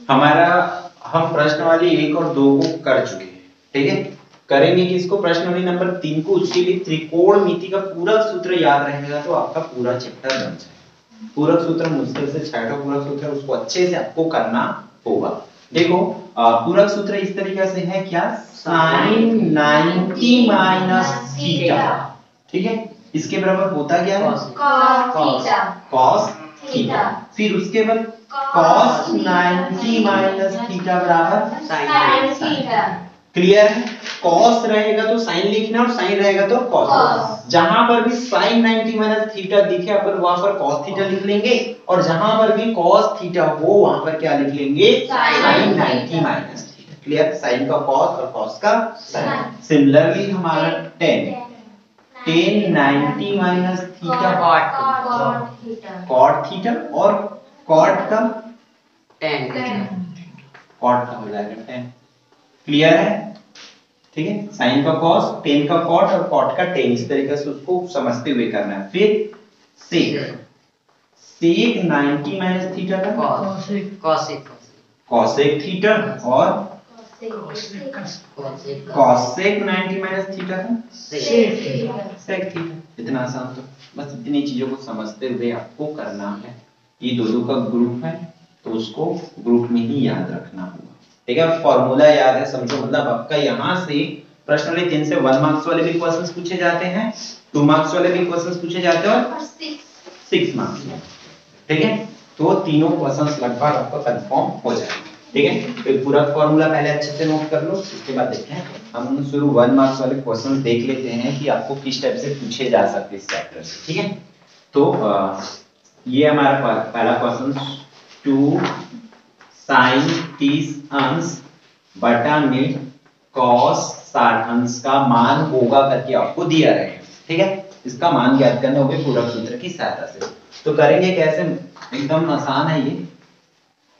हमारा हम प्रश्न वाली 1 और 2 को कर चुके हैं, ठीक है। करेंगे किसको, प्रश्न वाली नंबर 3 को। उसके लिए त्रिकोणमिति का पूरक सूत्र याद रहेगा तो आपका पूरा चैप्टर बन जाएगा। पूरक सूत्र मुश्किल से 6 पूरक सूत्र, उसको अच्छे से आपको करना होगा। देखो पूरक सूत्र इस तरीके से है क्या, sin 90 माइनस थीटा, ठीक है। इसके बराबर होता क्या है, cos थीटा। फिर उसके बाद cos 90 माइनस थीटा बराबर sin थीटा। क्लियर है। cos रहेगा तो sin लिखना और sin रहेगा तो cos। जहां पर भी sin 90 माइनस थीटा दिखे अपन वहां पर cos थीटा लिख लेंगे, और जहां पर भी cos थीटा हो वहां पर क्या लिख लेंगे, sin 90 minus theta. Clear, sin का cos और cos का sin। सिमिलरली हमारा tan 90 minus theta cot theta, और cot का tan, cot का हो जाएगा tan। क्लियर है, ठीक है। sin का cos, tan का cot और cot का tan, इस तरीके से उसको समझते हुए करना है। फिर sec 90 माइनस थीटा का cosec थीटा, और cosec 90 माइनस थीटा का sec थीटा। इतना आसान, तो बस इतनी चीजों को समझते हुए आपको करना है। ये दो का ग्रुप है तो उसको ग्रुप में ही याद रखना होगा, ठीक है। फॉर्मूला याद है, समझो। मतलब आपका यहाँ से प्रश्न वाले 3 से 1 मार्क्स वाले भी क्वेश्चंस पूछे जाते हैं, 2 मार्क्स वाले भी क्वेश्चंस पूछे जाते हैं, और 6 मार्क्स, ठीक है। तो तीनों क्वेश्चंस लगभग आपको कंफर्म हो जाएंगे, ठीक है। तो पूरा फॉर्मूला पहले अच्छे से नोट कर लो, उसके बाद देखते हैं हम शुरू 1 मार्क्स वाले क्वेश्चंस देख लेते हैं कि आपको किस टाइप से पूछे जा सकते हैं इस चैप्टर से, ठीक है। तो ये हमारा पहला क्वेश्चन, 2 sin 30 अंश बटा में cos 60 अंश का मान होगा करके आपको दिया रहेगा, ठीक है। इसका मान ज्ञात करने होंगे पूरक सूत्र की सहायता से। तो करेंगे कैसे, एकदम आसान है ये।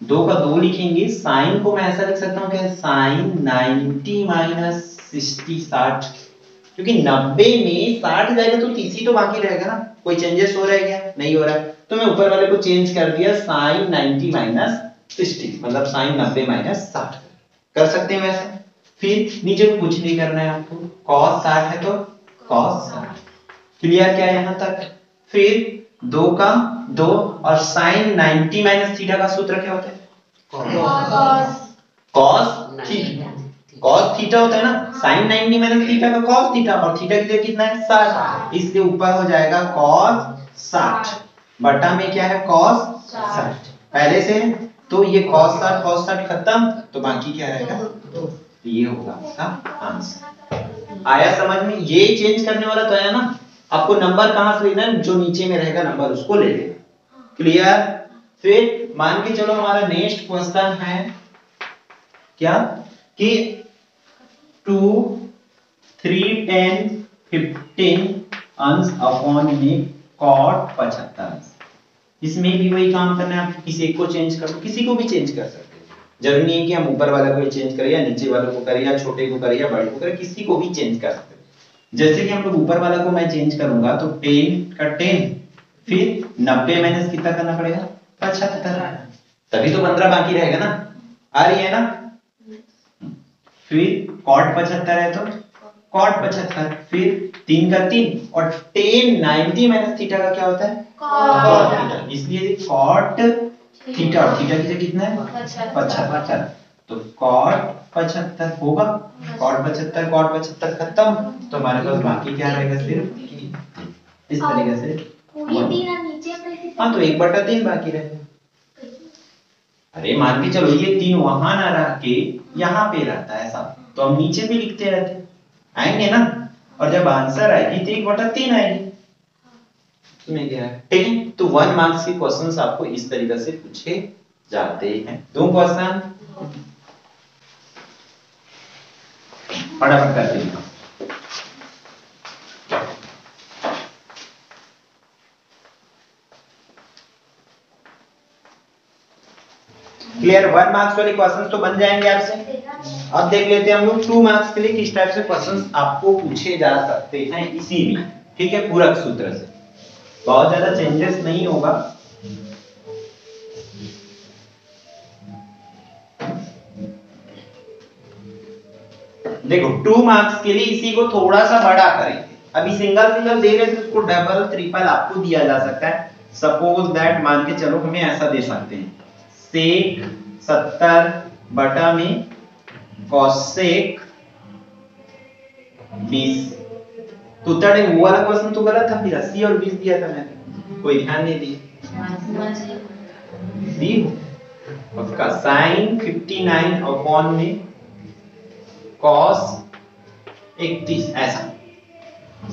2 का 2 लिखेंगे, साइन को मैं ऐसा लिख सकता हूँ क्या, sin 90 माइनस 60, क्योंकि 90 में 60 जाएगा तो 30 ही तो बाकी रहेगा ना। कोई चेंजेस हो रहा है क्या, नहीं हो रहा है। तो मैं ऊपर वाले को चेंज कर दिया, sin 90 माइनस 60, मतलब sin 90 माइनस 60 कर सकते हैं वैसे। फिर नीचे को कुछ नहीं करना है आपको, cos 60 है तो cos 60। क्लियर क्या है यहाँ तक। फिर 2 का 2 और sin 90 माइनस थीटा का सूत्र क्या होता है, cos थीटा। cos थीटा होता है ना, sin 90 माइनस थीटा का cos थीटा, और थीटा की जगह कितना है 60, इसलिए ऊपर हो जाएगा cos 60 बटा में क्या है cos 60 पहले से। तो ये cos 60 खत्म, तो बाकी क्या रहेगा, तो ये होगा आपका आंसर। आया समझ में। ये चेंज करने वाला तो है ना, आपको नंबर कहां से लेना है, जो नीचे में रहेगा नंबर उसको ले लेना। क्लियर। फिर मान के चलो हमारा नेक्स्ट क्वेश्चन है क्या, कि 2 3 10 15 अंश अपॉन में cot 75 अंश। इसमें भी वही काम करना है, आप किसी एक को चेंज कर दो, किसी को भी चेंज कर सकते हैं। जरूरी नहीं है कि हम ऊपर वाले को ही चेंज करें या नीचे वाले को करें या छोटे को करें या बड़े को करें, किसी को भी चेंज कर सकते हैं। जैसे कि हम लोग ऊपर वाला को मैं चेंज करूंगा तो 10 का 10, फिर 90 माइनस कितना करना पड़ेगा 75, तभी तो 15 बाकी रहेगा ना, आ रही है ना। फिर cot 75 है तो cot 75, फिर 3 का 3 और tan 90 माइनस थीटा का क्या होता है cot थीटा, इसलिए cot थीटा और थीटा की जगह कितना है 75, तो cot 75 होगा। cot 75 खत्म, तो हमारे पास बाकी क्या रहेगा, सिर्फ इस तरीके से हाँ, तो 1/3 बाकी रहेगा। अरे मान के चलो ये 3 वहां ना रह के यहाँ पे रहता है ऐसा, तो हम नीचे भी लिखते रहते आएंगे ना, और जब आंसर आएगी तो 1/3 आएगी। तुम्हें क्या है, ठीक है। तो 1 मार्क्स के क्वेश्चंस आपको इस तरीके से पूछे जाते हैं। 2 क्वेश्चन फटाफट करते हैं। क्लियर, 1 मार्क्स वाले क्वेश्चंस तो बन जाएंगे आपसे। अब देख लेते हैं हम लोग 2 मार्क्स के लिए किस टाइप से क्वेश्चंस आपको पूछे जा सकते हैं इसी में, ठीक है, पूरक सूत्र से। बहुत ज्यादा चेंजेस नहीं होगा, देखो 2 मार्क्स के लिए इसी को थोड़ा सा बड़ा करेंगे। अभी सिंगल सिंगल दे रहे थे, उसको डबल ट्रिपल आपको दिया जा सकता है। सपोज दैट मान के चलो हमें ऐसा दे सकते हैं, सेक 70 बटा में कॉसेक 20। तो तड़े वो वाला क्वेश्चन तो गलत था, फिर 80 और 20 दिया था मैंने, कोई ध्यान नहीं दिया। दी उसका साइन 59 अपॉन में कॉस 31 ऐसा,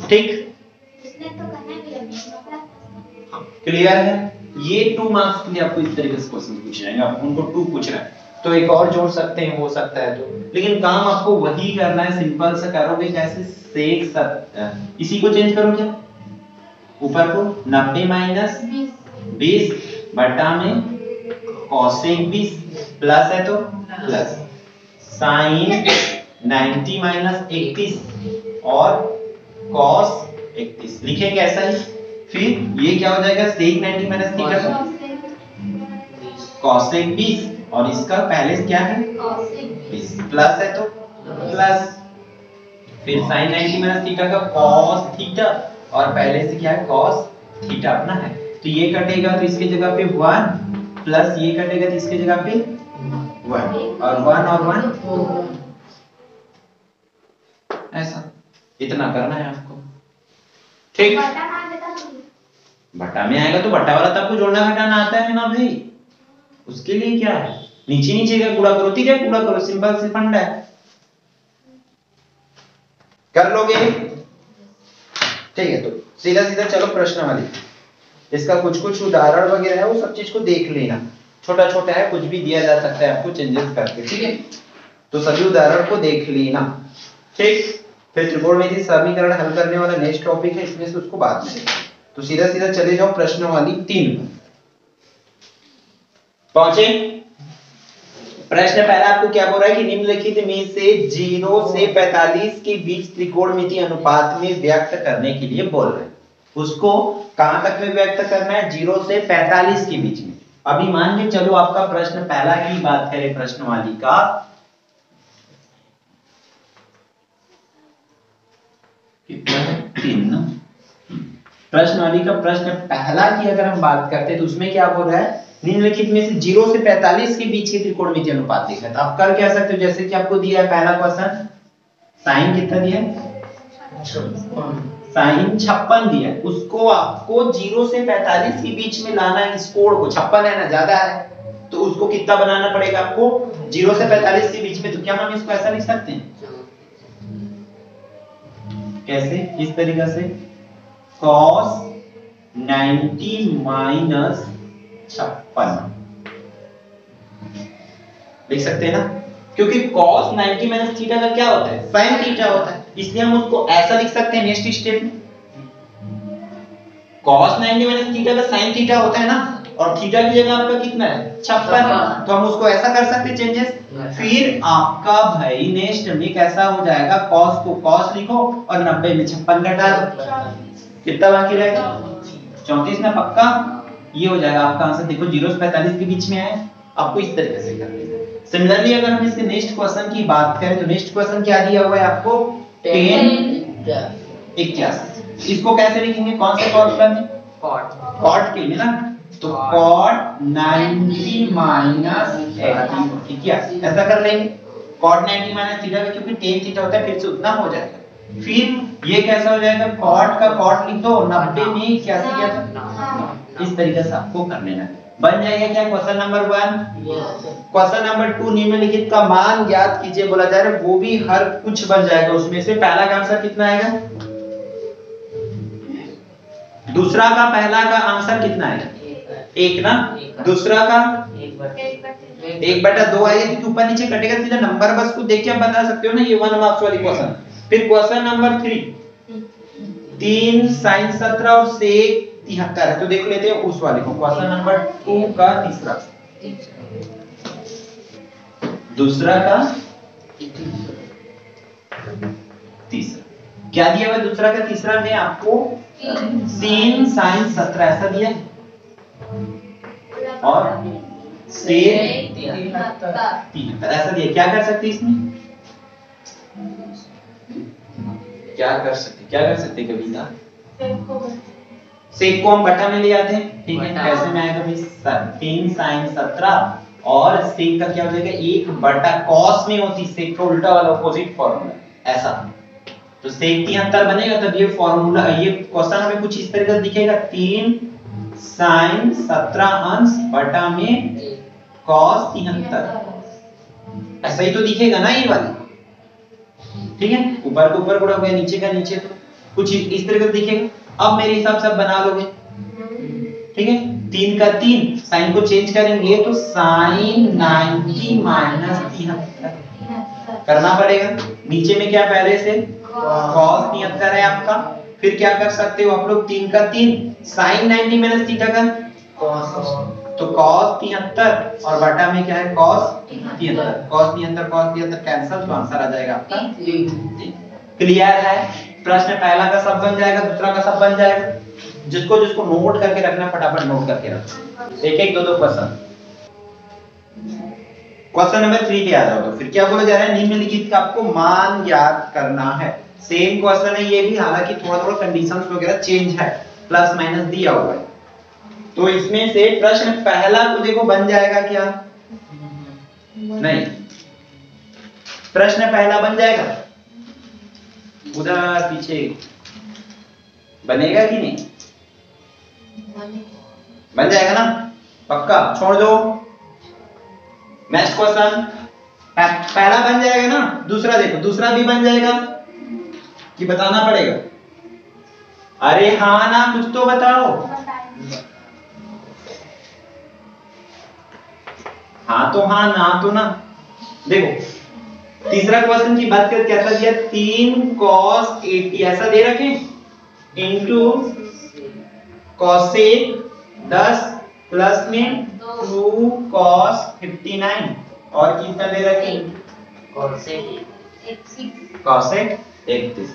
ठीक। क्लियर है? ये 2 मार्क्स के लिए आपको इस तरीके से क्वेश्चन पूछ जाएंगे, आप उनको 2 पूछ रहे हैं तो एक और जोड़ सकते हैं, हो सकता है तो, लेकिन काम आपको वही करना है। सिंपल सा करोगे कैसे, सेक 70 इसी को चेंज करो क्या, ऊपर को 90 माइनस 20 बटा में कॉसेक 20 प्लस है तो प्लस साइन 90 माइनस 31 और कॉस 31 लिखेंगे ऐसा ही। फिर ये क्या हो जाएगा, सेक 90 माइनस थीटा कॉसेक 20 और इसका पहले क्या है कॉसेक 20 प्लस है तो प्लस, फिर साइन 90 माइनस थीटा का कॉस थीटा और पहले से क्या है कॉस थीटा अपना है, तो ये कटेगा तो इसकी जगह पे 1 प्लस ये कटेगा तो इसकी जगह पे 1 और 1 ऐसा, इतना करना है आपको, ठीक। बटा में आएगा तो बटा वाला तब को जोड़ना घटाना आता है ना भाई, उसके लिए क्या है, नीचे नीचे का गुणा करो, ठीक है, गुणा करो, सिंपल सी फंडा है, कर लोगे, ठीक है। तो सीधा सीधा चलो प्रश्न वाली, इसका कुछ उदाहरण वगैरह है वो सब चीज को देख लेना, छोटा छोटा है, कुछ भी दिया जा सकता है आपको चेंजेस करके, ठीक है। तो सभी उदाहरण को देख लेना, ठीक। फिर त्रिकोणमितीय समीकरण हल करने वाला नेक्स्ट टॉपिक है, इसमें से उसको बाद में। तो सीधा सीधा चले जाओ प्रश्न वाली 3 पहुंचे। प्रश्न पहला आपको क्या बोल रहा है कि निम्नलिखित में से 0 से 45 के बीच त्रिकोणमितीय अनुपात में व्यक्त करने के लिए बोल रहे हैं। उसको कहां तक में व्यक्त करना है, 0 से 45 के बीच में। अभी मान के चलो आपका प्रश्न पहला की बात करें, प्रश्न वाली का कितना है 3 ना, प्रश्न वाली का प्रश्न पहला की अगर हम बात करते हैं तो उसमें क्या बोल रहा है, निम्नलिखित में से 0 से 45 के बीच के त्रिकोणमितीय अनुपात लिखा है। तो आप कर क्या सकते हो, जैसे कि आपको दिया है पहला क्वेश्चन, साइन कितना दिया है, साइन 56 दिया है, उसको आपको 0 से 45 के बीच में लाना है। इस कोण को 56 है ना, ज्यादा है तो उसको कितना बनाना पड़ेगा आपको, 0 से 45 के बीच में। तो क्या हम इसको ऐसा लिख सकते हैं, कैसे, इस तरीके से cos 90 माइनस 56 लिख सकते हैं ना, क्योंकि cos 90 माइनस थीटा का क्या होता है, sin थीटा होता है, इसलिए हम उसको ऐसा लिख सकते हैं नेक्स्ट स्टेप में। cos 90 माइनस थीटा का sin थीटा होता है ना, और थीटा की जगह आपका कितना है 56, तो हम उसको ऐसा कर सकते हैं चेंजेस। फिर आपका भाई नेक्स्ट में कैसा हो जाएगा, cos को cos लिखो और 90 में 56 घटा दो, कितना बाकी रहेगा 34 ना, पक्का ये हो जाएगा आपका आंसर। देखो 0 से 45 के बीच में है, आपको इस तरीके से करना है। सिमिलरली अगर हम इसके नेक्स्ट क्वेश्चन की बात करें तो नेक्स्ट क्वेश्चन क्या दिया हुआ है आपको, 10 81, इसको कैसे लिखेंगे, कौन से फॉर्मूला में, कॉट के में ना, तो cot 90 माइनस 80, ठीक है, ऐसा कर लेंगे। cot 90 माइनस थीटा का क्योंकि tan थीटा होता है, फिर से उतना हो जाएगा। फिर ये कैसा हो जाएगा, cot का cot लिख दो, 90 में क्या से क्या था, इस तरीके से आपको कर लेना है। बन जाएगा क्या क्वेश्चन नंबर 1। क्वेश्चन नंबर 2, निम्नलिखित का मान ज्ञात कीजिए बोला जा रहा है, वो भी हर कुछ बन जाएगा। उसमें से पहला का आंसर कितना आएगा, दूसरा का पहला का आंसर कितना आएगा, 1 ना, दूसरा का 1/2 आएगा, क्योंकि ऊपर नीचे कटेगा, सीधा नंबर बस को देख के आप बता सकते हो ना, ये 1 मार्क्स वाली क्वेश्चन। फिर क्वेश्चन नंबर 3, 3 sin 17 और sec 73 है, तो देख लेते हैं उस वाले को, क्वेश्चन नंबर 2 का तीसरा, दूसरा का तीसरा क्या दिया हुआ है, दूसरा का तीसरा में आपको 3 sin 17 ऐसा दिया और sec 73 ऐसा दिया। क्या कर सकते हैं इसमें, क्या कर सकते कविता? सेक को हम बटा में ले आते हैं, ठीक है। कैसे में आएगा भाई? 3 sin 17 और सेक का क्या हो जाएगा? 1 बटा cos में होती सेक का उल्टा वाला ऑपोजिट फॉर्मूला ऐसा, तो सेक 73 बनेगा। तब ये फॉर्मूला, ये क्वेश्चन हमें कुछ इस तरीके से दिखेगा, 3 sin 17 अंश बटा में cos 73, ऐसा ही तो दिखेगा ना ये वाली, ठीक है। ऊपर का ऊपर गुणा हुआ, नीचे का नीचे, तो कुछ इस तरीके से दिखेगा। अब मेरे हिसाब से बना लोगे, ठीक है। 3 का 3, साइन को चेंज करेंगे तो sin 90 माइनस 73 करना पड़ेगा। नीचे में क्या पहले से cos 73 है आपका, फिर क्या कर सकते हो आप लोग? 3 का 3 sin 90 माइनस थीटा का cos, तो cos 73 और बटा में क्या है? cos 73, cos 73 कैंसिल, तो आंसर आ जाएगा आपका 3। क्लियर है? प्रश्न पहला का सब बन जाएगा, दूसरा का सब बन जाएगा। जिसको जिसको नोट करके रखना फटाफट नोट करके रखो, एक एक दो दो क्वेश्चन। क्वेश्चन नंबर 3 पे आ जाओगे। फिर क्या बोला जा रहा है? निम्नलिखित का आपको मान याद करना है। सेम क्वेश्चन है ये भी, हालांकि थोड़ा थोड़ा कंडीशंस वगैरह चेंज है, प्लस माइनस दिया हुआ है। तो इसमें से प्रश्न पहला को देखो बन जाएगा क्या? नहीं, प्रश्न पहला बन जाएगा, उधर पीछे बनेगा कि नहीं? बन जाएगा ना? पक्का? छोड़ दो। नेक्स्ट क्वेश्चन पहला बन जाएगा ना? दूसरा देखो, दूसरा भी बन जाएगा कि बताना पड़ेगा? अरे हाँ ना, कुछ तो बताओ। हाँ तो हाँ, ना तो ना। देखो तीसरा क्वेश्चन की बात करके कैसा दिया? 3 cos 80 ऐसा दे रखे इंटू cosec 10 प्लस में 2 cos 59 और कितना दे रखे? cosec 31।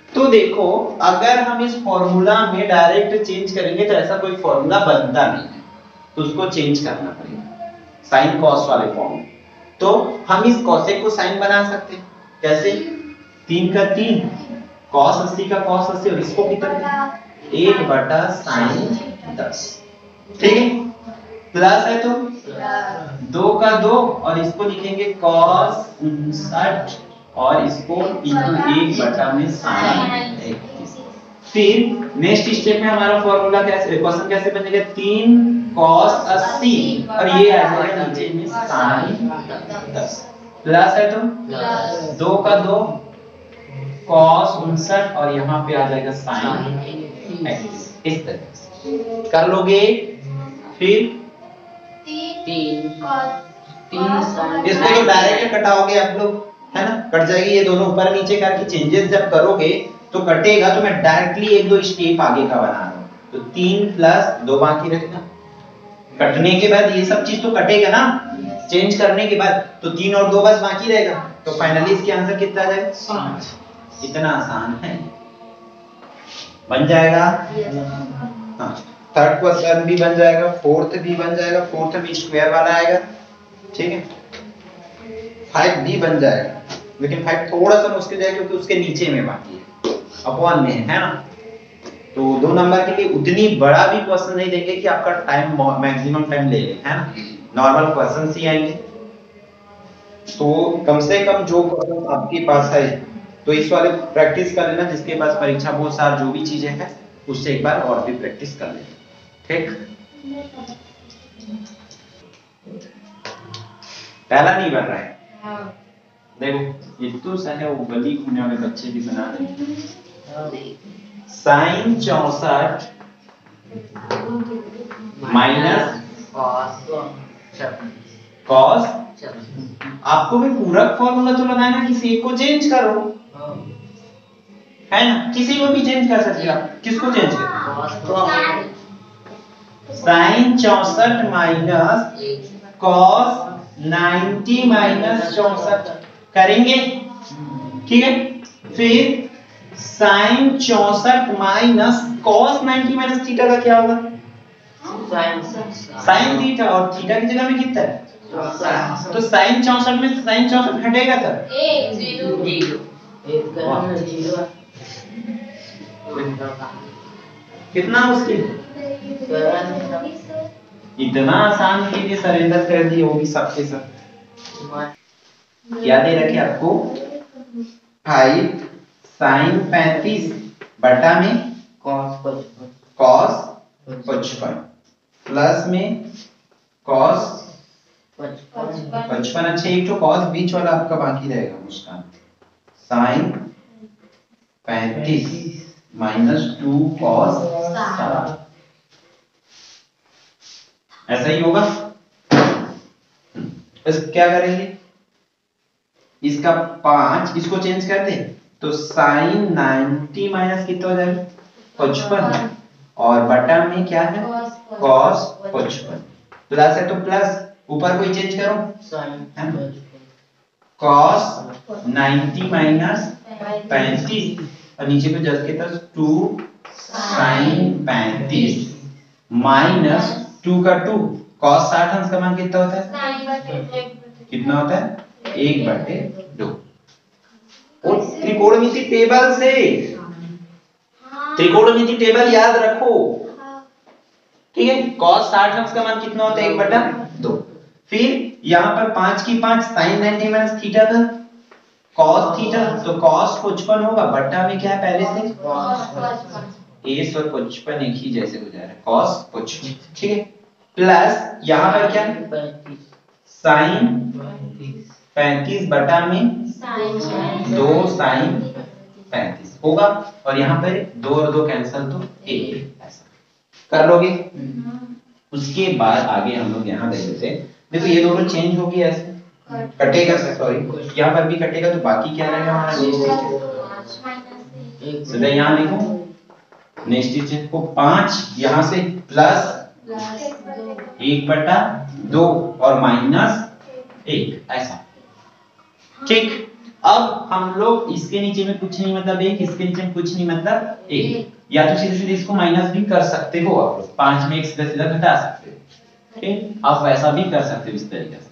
तो देखो अगर हम इस फॉर्मूला में डायरेक्ट चेंज करेंगे तो ऐसा कोई फॉर्मूला बनता नहीं है, तो उसको चेंज करना पड़ेगा साइन कॉस वाले फॉर्म। तो हम इस cosec को साइन बना सकते हैं कैसे? 3 का 3 cos 80 का cos 80 और इसको कितना? 1 बटा sin 10, ठीक है। प्लस है तो 2 का 2 और इसको लिखेंगे cos 59 और इसको इंटू 1 बटा में sin 31। फिर नेक्स्ट स्टेप में हमारा फॉर्मूला कैसे, क्वेश्चन कैसे बनेगा? 3 cos 80 और ये आ जाएगा नीचे में sin 10, प्लस है तो 2 का 2 cos 59 और यहाँ पे आ जाएगा sin 31। इस तरह से कर लोगे। फिर 3 इसको तो डायरेक्ट कटाओगे आप लोग, है ना? कट जाएगी ये दोनों, ऊपर नीचे करके चेंजेस जब करोगे तो कटेगा। तो मैं डायरेक्टली एक दो स्टेप आगे का बना रहा हूं। तो 3 प्लस 2 बाकी रखना, कटने के बाद ये सब चीज तो कटेगा ना, चेंज करने के बाद। तो 3 और 2 बस बाकी रहेगा। तो फाइनली इसके आंसर कितना आ जाएगा? 5। इतना आसान है, बन जाएगा। हाँ, थर्ड क्वेश्चन भी बन जाएगा, फोर्थ भी बन जाएगा। फोर्थ में स्क्वायर वाला आएगा, ठीक है। 5 भी बन जाएगा, लेकिन 5 थोड़ा सा मुश्किल जाएगा क्योंकि उसके नीचे में बाकी है, अपॉन में है ना। तो 2 नंबर के लिए उतनी बड़ा भी क्वेश्चन नहीं देंगे कि आपका टाइम मैक्सिमम टाइम ले ले, है ना। नॉर्मल क्वेश्चन ही आएंगे। तो कम से कम जो क्वेश्चन आपके पास है तो इस वाले प्रैक्टिस कर लेना। जिसके पास परीक्षा बहुत सार जो भी चीजें हैं उससे एक बार और भी प्रैक्टिस कर लेना, ठीक। पहला नहीं बन रहा है, देखो इतना सा है, वो गली घूमने वाले बच्चे भी बना देंगे। sin 64 माइनस cos, आपको भी पूरा फॉर्मूला तो लगाना, किसी एक को चेंज करो, है ना। किसी को भी चेंज कर सकते हो आप। किसको चेंज करें? sin 64 माइनस cos 90 माइनस 64 करेंगे, ठीक है। फिर sin 64 minus cos 90 minus theta का क्या होगा? sin थीटा, और थीटा की जगह में कितना है? तो sin 64 में sin 64 हटेगा तब कितना मुश्किल, इतना आसान कीजिए, सरेंडर कर दिए वो भी सबके सब। क्या दे रखे आपको 5 sin 35 बटा में cos 55 प्लस में cos 55। अच्छा एक तो cos बीच वाला आपका बाकी रहेगा मुस्कान, sin 35 माइनस 2 cos 7, ऐसा ही होगा। बस क्या करेंगे, इसका 5 इसको चेंज कर दे तो sin 90 माइनस कितना हो जाएगा 55 और बटा में क्या है cos 55, प्लस है तो प्लस, ऊपर कोई चेंज करो cos 90 माइनस 35 और नीचे को जस्ट के तरफ 2 sin 35 माइनस 2 का 2 cos 60 अंश का मान कितना होता है, कितना होता है 1/2। और त्रिकोणमिति टेबल से, त्रिकोणमिति टेबल याद रखो, ठीक है। cos 60 अंश का मान कितना होता है 1/2। फिर यहाँ पर 5 की 5 sin 90 माइनस थीटा का cos थीटा, तो cos 55 होगा, बट्टा में क्या है पहले से a और 55 एक ही जैसे हो जा रहा है cos 55, ठीक है। प्लस यहाँ पर क्या sin 35 बटा में 2 sin 35 होगा, और यहाँ पर 2 और 2 कैंसिल तो 1, ऐसा कर लोगे। उसके बाद आगे हम लोग यहाँ देख लेते हैं, देखो ये दोनों चेंज होगी, ऐसे कटेगा, सॉरी यहाँ पर भी कटेगा, तो बाकी क्या रहेगा हमारा नेक्स्ट, सीधा यहाँ लिखो नेक्स्ट को 5 यहाँ से प्लस 1/2 और माइनस 1, ऐसा, ठीक। अब हम लोग इसके नीचे में कुछ नहीं मतलब 1, इसके नीचे में कुछ नहीं मतलब 1, या तो सीधे सीधे इसको माइनस भी कर सकते हो आप लोग, 5 में 1 सीधा सीधा घटा सकते हो, ठीक। आप वैसा भी कर सकते हो इस तरीके से,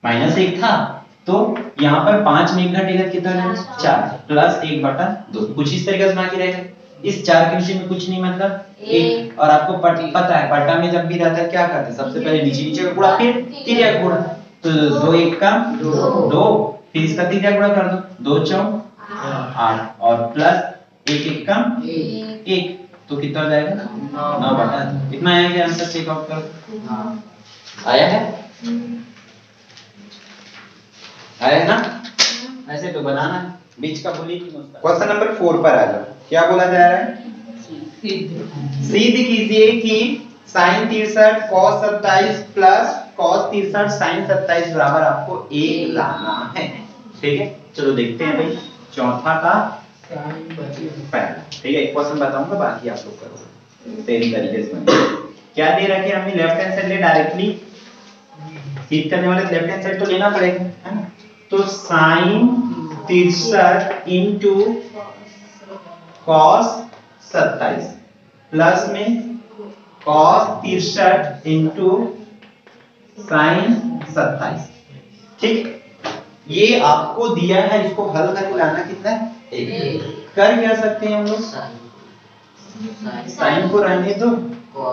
-1 था तो यहाँ पर 5 में 1 घटेगा कितना रहेगा 4 प्लस 1/2, कुछ इस तरीके से बाकी रहेगा। इस 4 के नीचे में कुछ नहीं मतलब 1, और आपको पता है पट्टा में जब भी रहता है क्या करते हैं, सबसे पहले नीचे नीचे का गुणा फिर तिर्यक गुणा, तो 2 1 का 2, फिर इसका तिर्यक गुणा कर दो 2 4 8 और प्लस 1 1 का 1, तो कितना हो जाएगा 9/2। इतना आया क्या आंसर, चेक आउट करो, आया है, आया ना, ऐसे तो बनाना है, बीच का बोली। क्वेश्चन नंबर 4 पर आ जाओ, क्या बोला जा रहा है, सिद्ध कीजिए कि sin 63 cos 27 plus cos 63 sin 27 बराबर आपको 1 लाना है, ठीक है। चलो देखते हैं भाई, चौथा का पहला, ठीक है। एक क्वेश्चन बताऊंगा, बाकी आप लोग करोगे तेरी तरीके से। क्या दे रखे हमने, लेफ्ट हैंड साइड ले डायरेक्टली, सिद्ध करने वाले लेफ्ट हैंड साइड तो लेना पड़ेगा, है ना। तो sin 63 इंटू cos 27 प्लस में cos 63 इंटू sin 27, ठीक। ये आपको दिया है, इसको हल करके लाना कितना है 1। कर क्या सकते हैं हम लोग, साइन को रहने दो,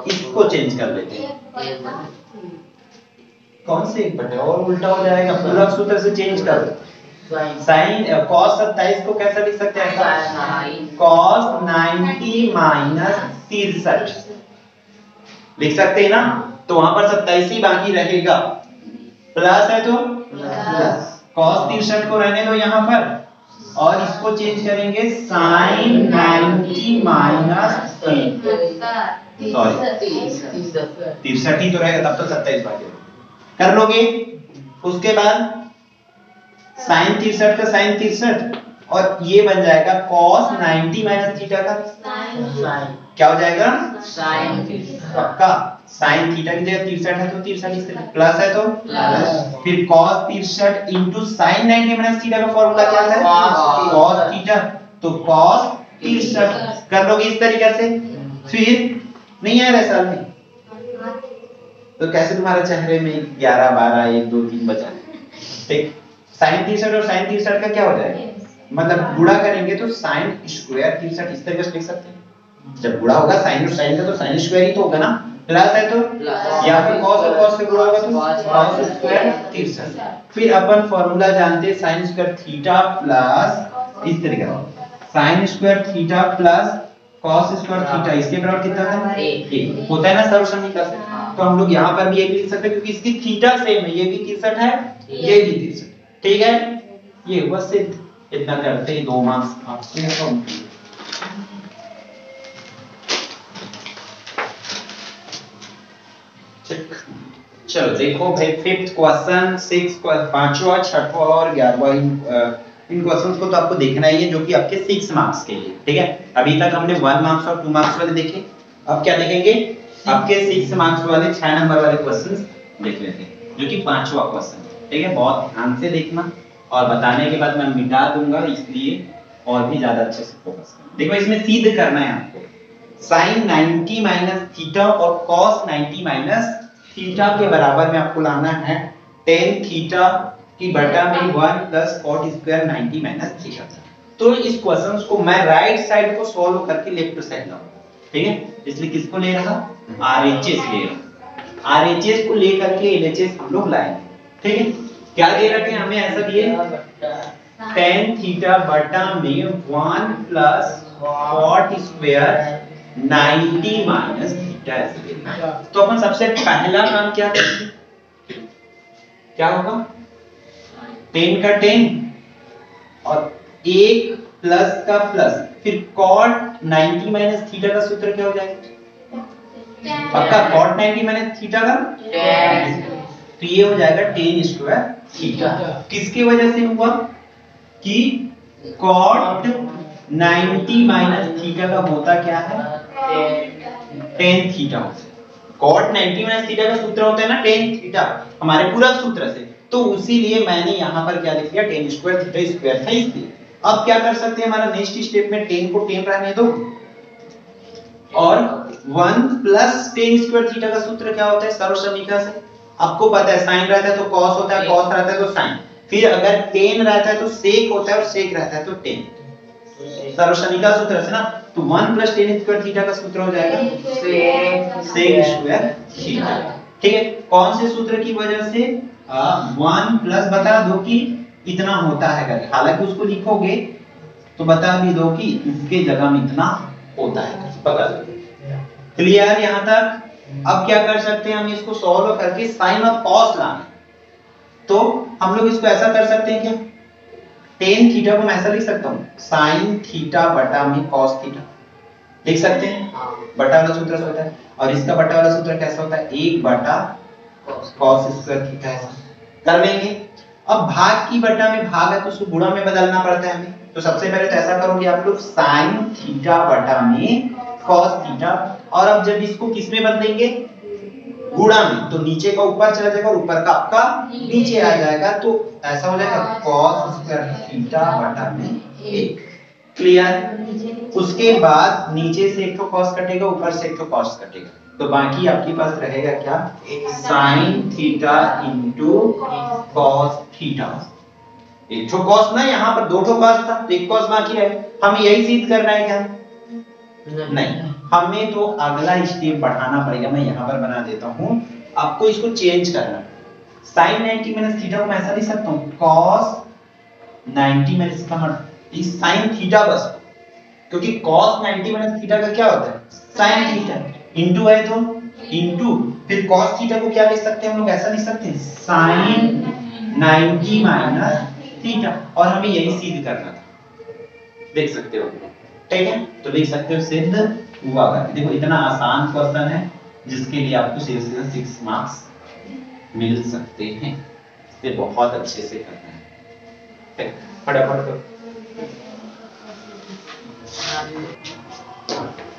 इसको चेंज कर लेते हैं, कौन से 1/2 और उल्टा हो जाएगा, पूरा सूत्र से चेंज कर दो। साइन cos 27 को कैसा लिख सकते हैं, cos 90 माइनस 63 लिख सकते हैं ना, तो वहां पर 27 ही बाकी रहेगा, प्लस है तो cos 63 को रहने दो यहाँ पर, और इसको चेंज करेंगे sin 90 माइनस 63 ही तो रहेगा, तब तो 27 बाकी कर लोगे। उसके बाद sin 63 का sin 63 और ये बन जाएगा cos 90 माइनस थीटा का sin, क्या हो जाएगा sin पक्का, sin थीटा की जगह 63 है तो 63 प्लस है तो फिर cos 63 into sin 90 minus theta का फॉर्मूला क्या है cos थीटा, तो cos 63 कर लोगे इस तरीके से। फिर नहीं आया साल में तो कैसे तुम्हारे चेहरे में 11 12 1 2 3 बचा, ठीक। sin 63 और sin 63 का क्या हो जाएगा मतलब गुणा करेंगे तो sin स्क्वायर 63 इस तरीके से लिख सकते हैं। जब गुणा होगा sin और sin का तो sin स्क्वायर ही तो होगा ना, प्लस है तो या फिर cos और cos से गुणा होगा तो cos स्क्वायर 63। फिर अपन फॉर्मूला जानते हैं sin स्क्वायर थीटा प्लस इस तरीके से sin square theta plus cos square theta, इसके बराबर कितना था 1 होता है ना सर्व समीकरण से। तो हम लोग यहाँ पर भी एक लिख सकते हैं क्योंकि इसकी थीटा सेम है, ये भी 63 है ये भी 63, ठीक है। ये हुआ सिद्ध। इतना करते ही 2 मार्क्स आपके हैं। चलो देखो भाई फिफ्थ क्वेश्चन, 6 पांचवा छठवा और 11वां इन क्वेश्चंस को तो आपको देखना ही है जो कि आपके 6 मार्क्स के लिए, ठीक है। अभी तक हमने 1 मार्क्स और 2 मार्क्स वाले देखे, अब क्या देखेंगे आपके 6 मार्क्स वाले 6 नंबर वाले क्वेश्चंस देख लेते हैं जो कि पांचवा क्वेश्चन, ठीक है। बहुत ध्यान से देखना और बताने के बाद मैं मिटा दूंगा, इसलिए और भी ज्यादा अच्छे से फोकस करना। देखो इसमें सिद्ध करना है आपको sin 90 माइनस थीटा और cos 90 माइनस थीटा के बराबर में आपको लाना है tan थीटा की बटा में 1 plus cot square 90 minus theta. तो इस क्वेश्चंस को मैं राइट साइड को सॉल्व करके लेफ्ट साइड लाऊंगा, ठीक है। इसलिए किसको ले रहा RHS ले रहा, RHS को लेकर के LHS हम लोग लाएंगे, ठीक है। क्या दे रखे हैं हमें, ऐसा दिए tan थीटा बटा में 1 plus cot square 90 minus theta ऐसे देना है। तो अपन सबसे पहला काम क्या करेंगे, क्या होगा tan का tan और 1 प्लस का प्लस, फिर cot 90 माइनस थीटा का सूत्र क्या हो जाएगा, पक्का cot 90 माइनस थीटा का तो ये हो जाएगा tan स्क्वायर थीटा। किसकी वजह से हुआ कि cot 90 माइनस थीटा का होता क्या है tan theta. cot 90 minus theta का सूत्र होता है ना tan थीटा, हमारे पूरा सूत्र से, तो उसीलिए मैंने यहाँ पर क्या लिख दिया tan स्क्वायर थीटा स्क्वायर था इसलिए। अब क्या कर सकते हैं, हमारा नेक्स्ट स्टेप में tan को tan रहने दो और 1 प्लस tan स्क्वायर थीटा का सूत्र क्या होता है सर्व समीकरण से, आपको पता है sin रहता है तो cos होता है, cos रहता है तो sin, फिर अगर tan रहता है तो sec होता है और sec रहता है तो tan, सर्व समीकरण सूत्र से ना। तो 1 प्लस tan स्क्वायर थीटा का सूत्र हो जाएगा sec स्क्वायर थीटा, ठीक है। कौन से सूत्र की वजह से 1 प्लस बता दो कि इतना होता है करके, हालांकि उसको लिखोगे तो बता भी दो कि इसके जगह में इतना होता है, पता क्लियर यहां तक। अब क्या कर सकते हैं हम इसको सॉल्व करके साइन और कॉस लाना, तो हम लोग इसको ऐसा कर सकते हैं क्या, tan थीटा को मैं ऐसा लिख सकता हूं sin थीटा बटा में cos थीटा लिख सकते हैं, बटा वाला सूत्र होता है और इसका बटा वाला सूत्र कैसा होता है 1 बटा cos स्क्वायर थीटा, ऐसा कर लेंगे। अब भाग की बटा में भाग है तो उसको गुणा में बदलना पड़ता है हमें, तो सबसे पहले तो ऐसा करोगे आप लोग sin थीटा बटा में cos थीटा, और अब जब इसको किस में बदलेंगे गुणा में, तो नीचे का ऊपर चला जाएगा और ऊपर का आपका नीचे आ जाएगा, तो ऐसा हो जाएगा cos स्क्वायर थीटा बटा में 1, क्लियर। उसके बाद नीचे से एक तो cos कटेगा, ऊपर से एक तो cos कटेगा, तो बाकी आपके पास रहेगा क्या sin theta into cos theta. एक तो cos ना, यहाँ पर 2 cos था, एक cos बाकी है, हम यही सिद्ध करना है क्या, नहीं, हमें तो अगला स्टेप बढ़ाना पड़ेगा। मैं यहाँ पर बना देता हूँ, आपको इसको चेंज करना। sin 90 माइनस थीटा को मैं ऐसा लिख सकता हूँ cos 90 माइनस इस sin थीटा बस, क्योंकि cos 90 माइनस थीटा का क्या होता है sin थीटा, इनटू है तो इनटू, फिर cos थीटा को क्या लिख सकते हैं हम लोग, ऐसा लिख सकते हैं sin 90 माइनस थीटा, और हमें यही सिद्ध करना था, देख सकते हो, ठीक है। तो लिख सकते हो सिद्ध हुआ करके। देखो इतना आसान क्वेश्चन है जिसके लिए आपको सीधे 6 मार्क्स मिल सकते हैं, ये बहुत अच्छे से करना है, फटाफट करो।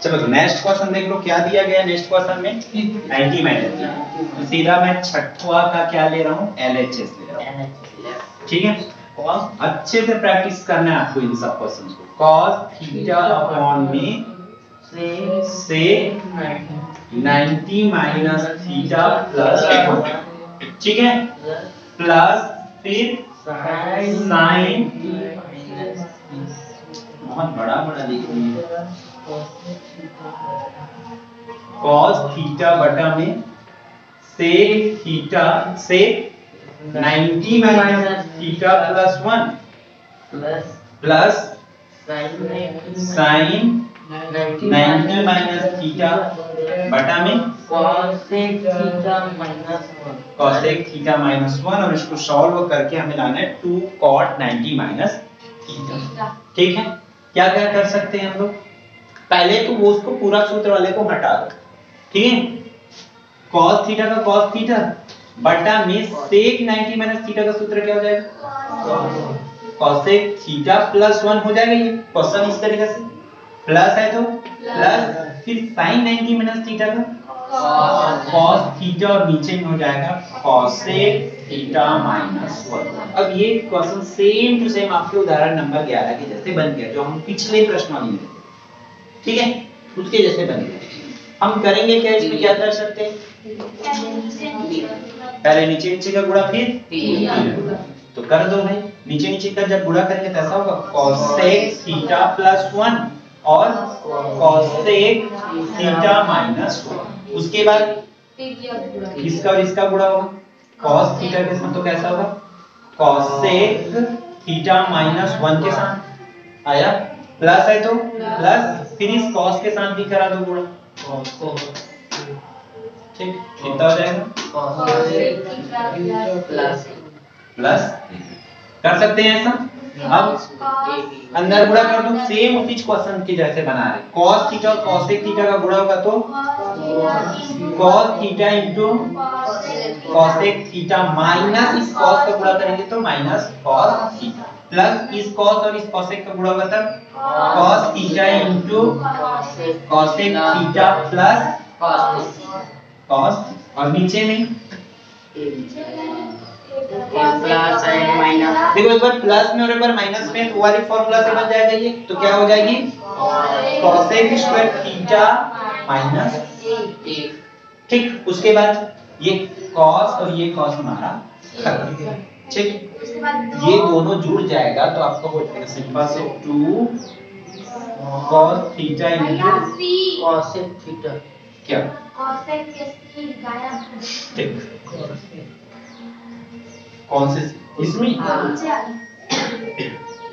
चलो तो नेक्स्ट क्वेश्चन देख लो क्या दिया गया नेक्स्ट क्वेश्चन में 90 माइनस, तो सीधा मैं छठवा का क्या ले रहा हूँ LHS ले रहा हूँ, ठीक है। अच्छे से प्रैक्टिस करना है आपको इन सब क्वेश्चंस को। cos थीटा अपॉन में sec 90 माइनस थीटा प्लस, ठीक है, प्लस फिर sin बहुत बड़ा बड़ा लिख रही है। cos थीटा बटा में sec थीटा से 90 minus theta plus 1 plus sign 90 minus theta बटा में cosec theta minus 1 cosec theta minus 1 और इसको सॉल्व करके हमें लाना है 2 cot 90 माइनस थीटा। ठीक है, क्या क्या कर सकते हैं हम लोग? पहले तो वो उसको पूरा सूत्र वाले को हटा दो। ठीक है, cos थीटा का cos थीटा बटा में sec 90 माइनस थीटा का सूत्र क्या हो जाएगा? cosec थीटा प्लस 1 हो जाएगा। ये क्वेश्चन इस तरीके से प्लस है तो प्लस फिर sin 90 माइनस थीटा का cos थीटा और नीचे में हो जाएगा cosec थीटा माइनस 1। अब ये क्वेश्चन सेम टू सेम आपके उदाहरण नंबर 11 के जैसे बन गया जो हम पिछले प्रश्न में लिए। ठीक है, उसके जैसे बन गया। हम करेंगे क्या इसमें? क्या कर सकते हैं? पहले नीचे नीचे का गुणा फिर तो कर दो भाई। नीचे नीचे का जब गुणा करेंगे तो ऐसा होगा cosec थीटा प्लस 1 और cosec थीटा माइनस 1। उसके बाद इसका और इसका गुणा होगा cos थीटा के साथ, तो कैसा होगा? cosec थीटा माइनस 1 के साथ आया, प्लस है तो प्लस फिर इस cos के साथ भी करा दो गुणा। ठीक, कितना हो जाएगा? प्लस कर सकते हैं ऐसा। अब अंदर गुणा कर दो, सेम उसी क्वेश्चन के जैसे बना रहे। cos थीटा और cosec थीटा का गुणा होगा तो cos theta into cosec theta minus इस cos का गुणा करेंगे तो माइनस cos थीटा प्लस इस cos और इस cosec का गुणा होगा तब cos theta into cosec theta plus cos और नीचे में प्लस एंड माइनस। देखो एक बार प्लस में और एक बार माइनस में वो वाली फार्मूला से बन जाएगा ये। तो क्या हो जाएगी? cosec square theta minus 1। ठीक, उसके बाद ये cos और ये cos हमारा खत्म। ठीक, ये दोनों जुड़ जाएगा तो आपको हो जाएगा सिंपल से 2 cos theta into cosec theta क्या? cosec के सी गायब। ठीक, कौन से इसमें?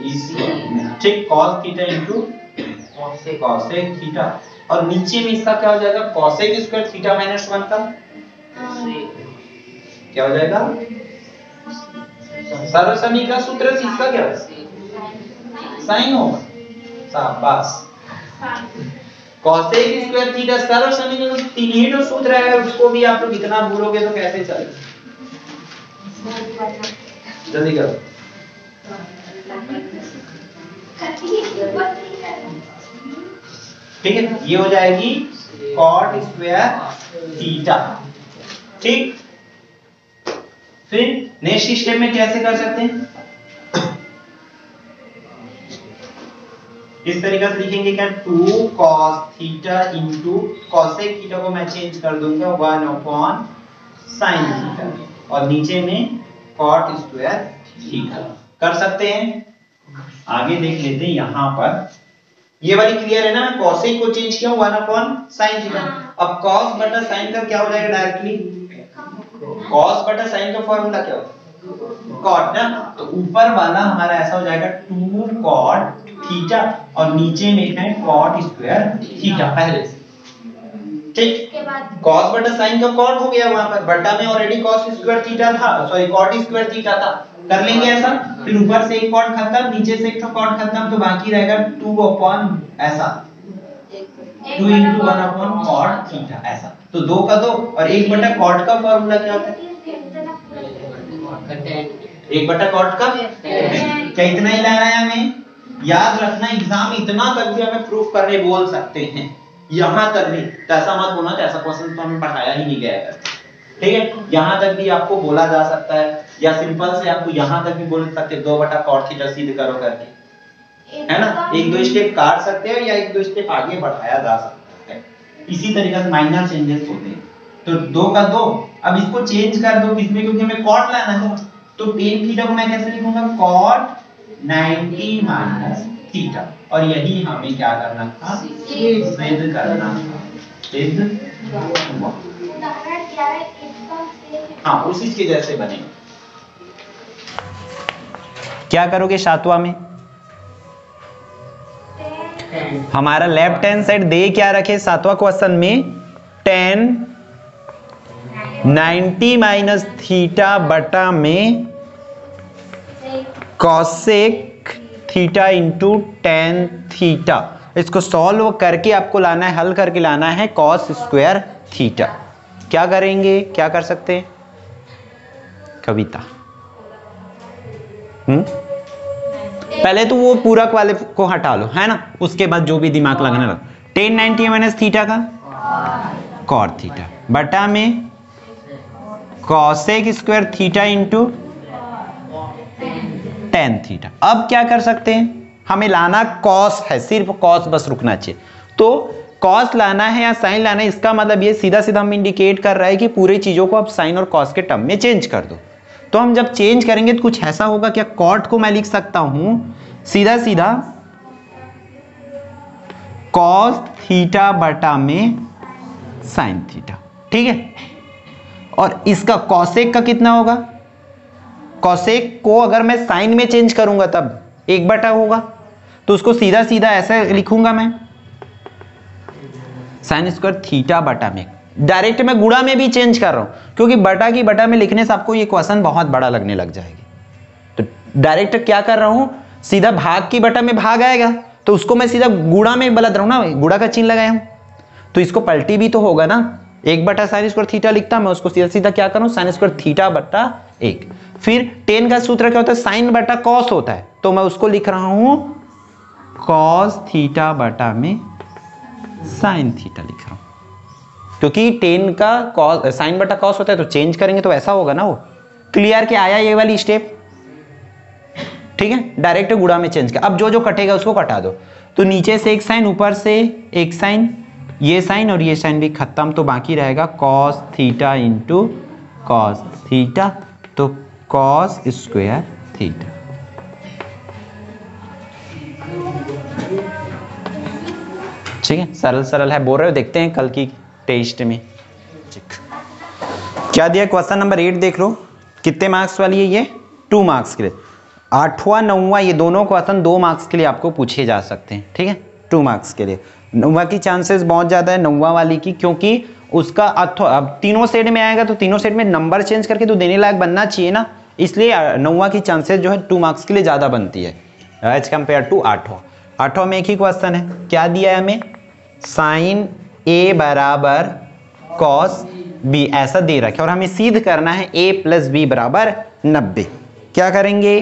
इसमें। ठीक, cos theta into cosec theta और नीचे में इसका क्या हो जाएगा? cosec स्क्वायर थीटा माइनस 1 का क्या हो जाएगा? सर्वसमी का सूत्र इसका क्या है? साइन होगा। शाबाश। cosec स्क्वायर थीटा सर्वसमी का तीन ही तो सूत्र है, उसको भी आप लोग इतना भूलोगे तो कैसे चलेगा? जल्दी करो। ठीक है, ये हो जाएगी cot स्क्वायर थीटा। ठीक, फिर नेक्स्ट स्टेप में कैसे कर सकते हैं? इस तरीके से लिखेंगे क्या? 2 cos theta into cosec theta को मैं चेंज कर दूंगा 1 अपॉन sin थीटा और नीचे में cot स्क्वायर थीटा। कर सकते हैं। आगे देख लेते हैं यहाँ पर ये वाली क्लियर है ना? cosec को चेंज किया 1 अपॉन sin थीटा। अब cos बटा sin का क्या हो जाएगा? डायरेक्टली cos बटा sin का फॉर्मूला क्या होगा? cot ना, तो ऊपर वाला हमारा ऐसा हो जाएगा 2 cot थीटा और नीचे में है cot स्क्वायर थीटा पहले से। ठीक, cos बटा sin का cot हो गया, वहां पर बटा में ऑलरेडी cos स्क्वायर थीटा था, सॉरी cot स्क्वायर थीटा था। कर लेंगे ऐसा, फिर ऊपर से एक cot खत्म, नीचे से एक cot खत्म, तो बाकी रहेगा 2 अपॉन ऐसा 2 into 1 अपॉन cot थीटा ऐसा। तो 2 का 2 और 1 बटा cot का फॉर्मूला क्या होता है? 1 बटा cot का क्या? इतना ही लाना है हमें। याद रखना, एग्जाम इतना तक भी हमें प्रूफ करने बोल सकते हैं, यहाँ तक भी। तो ऐसा मत बोलना कि ऐसा क्वेश्चन तो हमें पढ़ाया ही नहीं गया है। ठीक है, यहाँ तक भी आपको बोला जा सकता है, या सिंपल से आपको यहाँ तक भी बोल सकते हैं 2 बटा cot थीटा सीध करो करके, है ना? 1-2 स्टेप काट सकते हो या 1-2 स्टेप आगे बढ़ाया जा सकता है। इसी तरीके से माइनर चेंजेस होते हैं। तो 2 का 2, अब इसको चेंज कर दो किसमें, क्योंकि हमें cot लाना है। तो tan थीटा को मैं कैसे लिखूंगा? cot 90 माइनस थीटा, और यही हमें क्या करना था, सिद्ध करना था। सिद्ध हुआ। उदाहरण 11 एकदम से हाँ उसी के जैसे बनेगा। क्या करोगे सातवां में? हमारा लेफ्ट हैंड साइड दे क्या रखे सातवां क्वेश्चन में, tan 90 माइनस थीटा बटा में cosec theta into tan theta. इसको सॉल्व करके आपको लाना है, हल करके लाना है कॉस स्क्वायर थीटा। क्या करेंगे, क्या कर सकते हैं कविता? पहले तो वो पूरक वाले को हटा लो, है ना, उसके बाद जो भी दिमाग लगाने लगा। tan 90 माइनस थीटा का कॉट थीटा बटा में cosec square theta into tan theta. अब क्या कर सकते हैं, हमें लाना कॉस है, सिर्फ कॉस बस रुकना चाहिए। तो कॉस लाना है या साइन लाना है, इसका मतलब ये सीधा सीधा हम इंडिकेट कर रहा है कि पूरी चीजों को आप साइन और कॉस के टर्म में चेंज कर दो। तो हम जब चेंज करेंगे तो कुछ ऐसा होगा, क्या कॉट को मैं लिख सकता हूं सीधा सीधा कॉस थीटा बटा में साइन थीटा, ठीक है। और इसका कॉसेक का कितना होगा, कॉसेक को अगर मैं साइन में चेंज करूंगा तब 1/, होगा। तो उसको सीधा सीधा ऐसे लिखूंगा मैं, साइन स्क्वायर थीटा बटा में। डायरेक्ट मैं गुणा में भी चेंज कर रहा हूं, क्योंकि बटा की बटा में लिखने से आपको ये क्वेश्चन बहुत बड़ा लगने लग जाएगी। तो डायरेक्ट क्या कर रहा हूं, सीधा भाग की बटा में भाग आएगा, तो उसको मैं सीधा गुणा में बदल रहा हूं ना, गुणा का चिन्ह लगाया हूं, तो इसको पलटी भी तो होगा ना। 1/, साइन स्क्वायर थीटा लिखता, मैं उसको सीधा सीधा क्या करूं, साइन स्क्वायर थीटा बटा 1। फिर tan का सूत्र क्या होता है, साइन बटा कॉस होता है, तो मैं उसको लिख रहा हूं कॉस थीटा बटा में साइन थीटा लिख रहा हूं, क्योंकि tan का कॉस साइन बटा कॉस होता है, तो चेंज करेंगे तो ऐसा होगा ना वो। क्लियर क्या आया ये वाली स्टेप, ठीक है। डायरेक्ट गुणा में चेंज कर, अब जो जो कटेगा उसको कटा दो। तो नीचे से एक साइन, ऊपर से एक साइन, ये साइन और ये साइन भी खत्म, तो बाकी रहेगा cos theta into cos theta, तो कॉस स्क्वायर थीटा। ठीक है, सरल सरल है, बोल रहे हो, देखते हैं कल की टेस्ट में। क्या दिया क्वेश्चन नंबर 8 देख लो, कितने मार्क्स वाली है ये, 2 मार्क्स के लिए। 8वां 9वां ये दोनों क्वेश्चन 2 मार्क्स के लिए आपको पूछे जा सकते हैं, ठीक है, 2 मार्क्स के लिए। 9वां की चांसेस बहुत ज्यादा है, 9वां वाली की, क्योंकि उसका अब तीनों सेट में आएगा, तो तीनों सेट में नंबर चेंज करके तो देने लायक बनना चाहिए ना, इसलिए 9वां की चांसेस जो है 2 मार्क्स के लिए ज्यादा बनती है एज कंपेयर टू 8वां। 8वां में एक ही क्वेश्चन है, क्या दिया है हमें, साइन a बराबर कॉस b ऐसा दे रखा है, और हमें सिद्ध करना है a प्लस b बराबर 90। क्या करेंगे,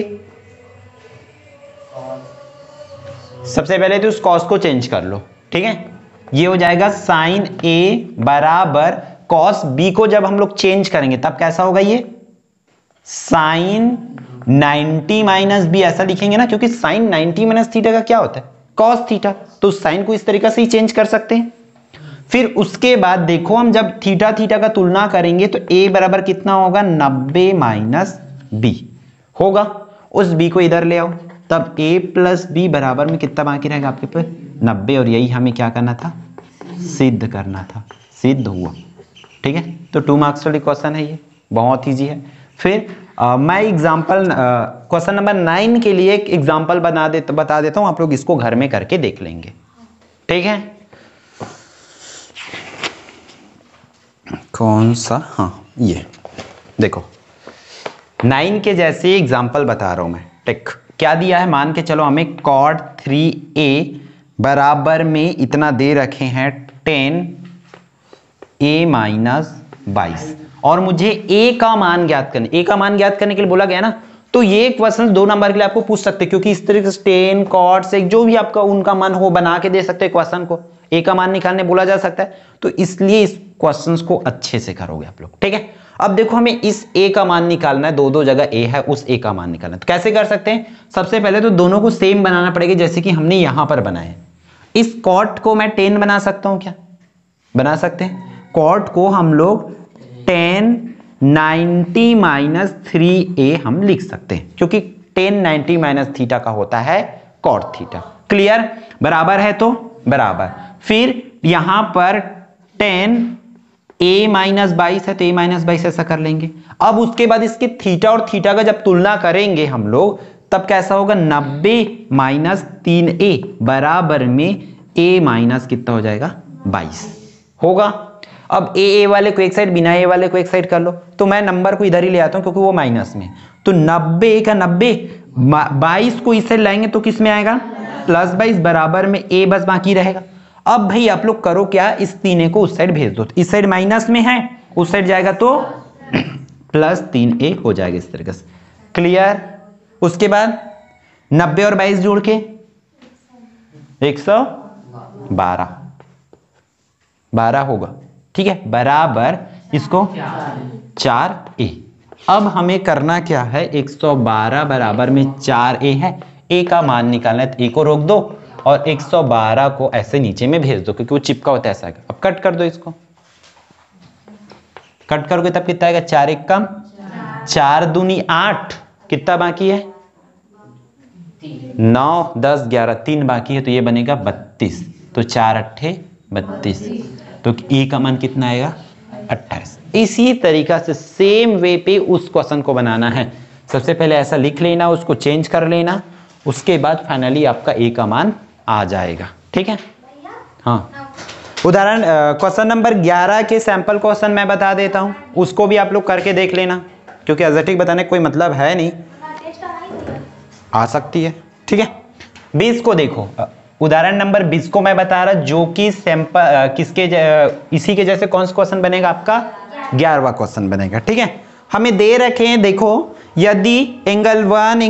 सबसे पहले तो उस कॉस को चेंज कर लो, ठीक है। ये हो जाएगा साइन a बराबर कॉस b को जब हम लोग चेंज करेंगे तब कैसा होगा, ये साइन 90 माइनस b ऐसा लिखेंगे ना, क्योंकि साइन 90 माइनस थीटा का क्या होता है, कॉस थीटा, तो साइन को इस तरीके से ही चेंज कर सकते हैं। फिर उसके बाद देखो, हम जब थीटा थीटा का तुलना करेंगे तो a बराबर कितना होगा, 90 माइनस b होगा, उस b को इधर ले आओ, तब a प्लस b बराबर में कितना बाकी रहेगा आपके पास, 90, और यही हमें क्या करना था, सिद्ध करना था, सिद्ध हुआ, ठीक है। तो 2 मार्क्स वाली क्वेश्चन है ये, बहुत ईजी है। फिर मैं एग्जाम्पल क्वेश्चन नंबर 9 के लिए एक एग्जाम्पल बता देता हूं, आप लोग इसको घर में करके देख लेंगे, ठीक है। कौन सा, हाँ ये देखो, 9 के जैसे एग्जाम्पल बता रहा हूं मैं, ठीक। क्या दिया है, मान के चलो हमें cot 3a बराबर में इतना दे रखे हैं 10a माइनस 22, और मुझे a का मान ज्ञात करने, a का मान ज्ञात करने के लिए बोला गया ना, तो ये क्वेश्चन 2 नंबर के लिए आपको पूछ सकते हैं, क्योंकि इस तरीके से 10 cot से जो भी आपका उनका मान हो बना के दे सकते हैं क्वेश्चन को, a का मान निकालने बोला जा सकता है, तो इसलिए इस क्वेश्चंस को अच्छे से करोगे आप लोग, ठीक है। अब देखो, हमें इस a का मान निकालना है, दो जगह a है, उस a का मान निकालना है, तो कैसे कर सकते हैं, सबसे पहले तो दोनों को सेम बनाना पड़ेगा, जैसे कि हमने यहां पर बनाया है। इस कॉट को मैं 10 बना सकता हूं, क्या बना सकते हैं, कॉट को हम लोग 10 90 माइनस 3a हम लिख सकते हैं, क्योंकि 10 90 माइनस थीटा का होता है कॉट थीटा, क्लियर, बराबर है तो बराबर। फिर यहां पर 10 a माइनस 22 है तो a माइनस 22 ऐसा कर लेंगे। अब उसके बाद इसके थीटा और थीटा का जब तुलना करेंगे हम लोग तब कैसा होगा, 90 माइनस 3a बराबर में a माइनस कितना हो जाएगा, 22 होगा। अब ए वाले को एक साइड, बिना ए वाले को एक साइड कर लो, तो मैं नंबर को इधर ही ले आता हूं क्योंकि वो माइनस में। तो 90 का 90, 22 को इस साइड लाएंगे तो किस में आएगा, प्लस 22 बराबर में a बस बाकी रहेगा। अब भाई आप लोग करो क्या, इस 3a को उस साइड भेज दो, इस साइड माइनस में है, उस साइड जाएगा तो प्लस 3a हो जाएगा इस तरीके से। क्लियर। उसके बाद 90 और 22 जोड़ के 112 होगा, ठीक है, बराबर इसको 4a। अब हमें करना क्या है, 112 बराबर में 4a है, a का मान निकालना है, तो a को रोक दो और 112 को ऐसे नीचे में भेज दो क्योंकि वो चिपका होता है ऐसा। अब कट कर दो, इसको कट करोगे तब कितना आएगा, 4 1 कम 4 दूनी 8, कितना बाकी है, 9 10 11 3 बाकी है, तो ये बनेगा 32, तो 4 8 32, तो e का मान कितना आएगा, 28। इसी तरीका से सेम वे पे उस क्वेश्चन को बनाना है। सबसे पहले ऐसा लिख लेना, उसको चेंज कर लेना, उसके बाद फाइनली आपका ए का मान आ जाएगा, ठीक है। हाँ, उदाहरण क्वेश्चन नंबर 11 के सैंपल क्वेश्चन मैं बता देता हूं, उसको भी आप लोग करके देख लेना क्योंकि एग्जैक्ट बताने का कोई मतलब है नहीं, आ सकती है, ठीक है। 20 को देखो, उदाहरण नंबर 20 को मैं बता रहा, जो कि सैंपल किसके इसी के जैसे कौन सा क्वेश्चन बनेगा, आपका 11वां क्वेश्चन बनेगा, ठीक है। हमें दे रखे हैं, देखो यदि angle 1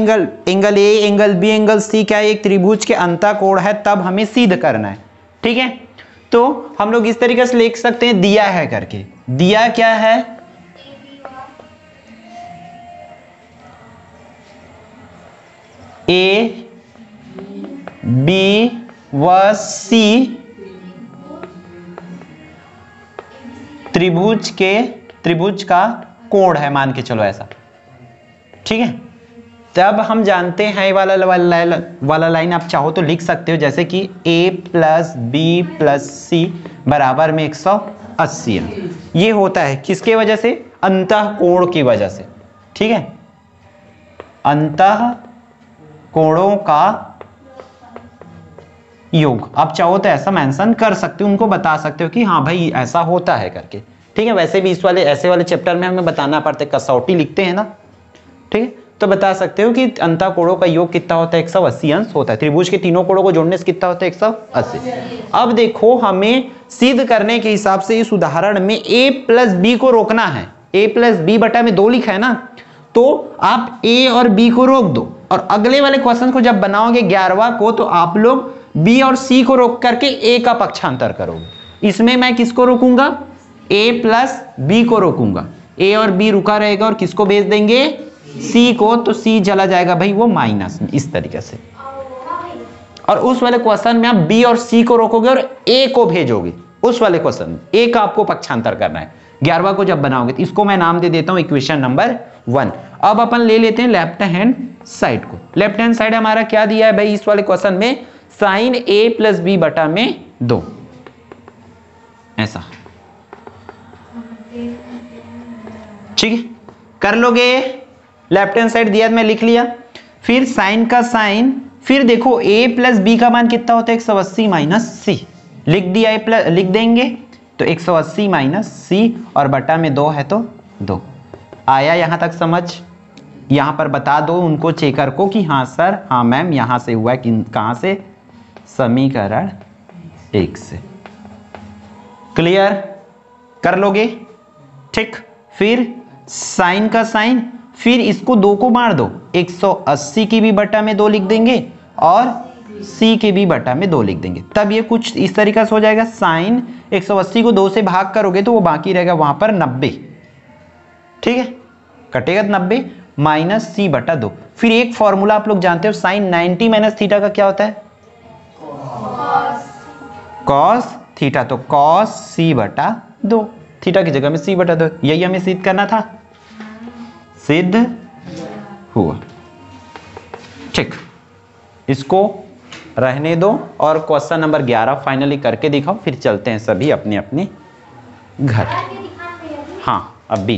angle A angle B angle C क्या एक त्रिभुज के अंतःकोण है तब हमें सिद्ध करना है, ठीक है। तो हम लोग इस तरीके से लिख सकते हैं, दिया है करके, दिया क्या है, ए बी व सी त्रिभुज का कोण है, मान के चलो ऐसा, ठीक है। तब हम जानते हैं वाला लाइन आप चाहो तो लिख सकते हो, जैसे कि a प्लस बी प्लस सी बराबर में 180 है। ये होता है किसके वजह से, अंतःकोण की वजह से, ठीक है, अंतःकोणों का योग। आप चाहो तो ऐसा मेंशन कर सकते हो, उनको बता सकते हो कि हाँ भाई ऐसा होता है करके, ठीक है। वैसे भी इस वाले ऐसे वाले चैप्टर में हमें बताना पड़ता है, कसौटी लिखते हैं ना, ठीक है, तो बता सकते हो कि अंतःकोणों का योग कितना होता है, 180 अंश होता है। त्रिभुज के तीनों कोणों को जोड़ने से कितना होता है, 180। अब देखो हमें सिद्ध करने के हिसाब से इस उदाहरण में a प्लस बी को रोकना है, a प्लस बी बटा में 2 लिखा है ना, तो आप a और b को रोक दो और अगले वाले क्वेश्चन को जब बनाओगे 11वां को, तो आप लोग b और c को रोक करके a का पक्षांतर करोगे। इसमें मैं किसको रोकूंगा, a प्लस बी को रोकूंगा, a और b रुका रहेगा और किसको भेज देंगे, c को, तो c चला जाएगा भाई वो माइनस में, इस तरीके से। और उस वाले क्वेश्चन में आप b और c को रोकोगे और a को भेजोगे, उस वाले क्वेश्चन में a का आपको पक्षांतर करना है 11वां को जब बनाओगे। तो इसको मैं नाम दे देता हूं इक्वेशन नंबर 1। अब अपन ले लेते हैं लेफ्ट हैंड साइड को। लेफ्ट हैंड साइड हमारा क्या दिया है भाई इस वाले क्वेश्चन में, साइन a प्लस बी बटा में 2, ऐसा, ठीक है, कर लोगे। लेफ्ट हैंड साइड दिया मैं लिख लिया, फिर साइन का साइन, फिर देखो a प्लस बी का मान कितना होता है, 180 माइनस सी, लिख दिया, a प्लस लिख देंगे तो 180 माइनस सी और बटा में 2 है तो 2। आया यहां तक समझ, यहां पर बता दो उनको चेकर को कि हाँ सर, हाँ मैम, यहां से हुआ है, कहां से, समीकरण 1 से। क्लियर, कर लोगे, ठीक। फिर साइन का साइन, फिर इसको 2 को मार दो, 180 की भी बटा में 2 लिख देंगे और c के भी बटा में 2 लिख देंगे, तब ये कुछ इस तरीका से हो जाएगा। साइन 180 को 2 से भाग करोगे तो वो बाकी रहेगा वहां पर 90, ठीक है, कटेगा 90 माइनस सी बटा 2। फिर एक फॉर्मूला आप लोग जानते हो, साइन 90 माइनस थीटा का क्या होता है, कॉस थीटा, तो कॉस सी बटा 2, थीटा की जगह में सी बटा 2। यही हमें सिद्ध करना था, सिद्ध हुआ, ठीक। इसको रहने दो और क्वेश्चन नंबर 11 फाइनली करके दिखाओ, फिर चलते हैं सभी अपने अपने घर। करके दिखाना भैया जी। हाँ अभी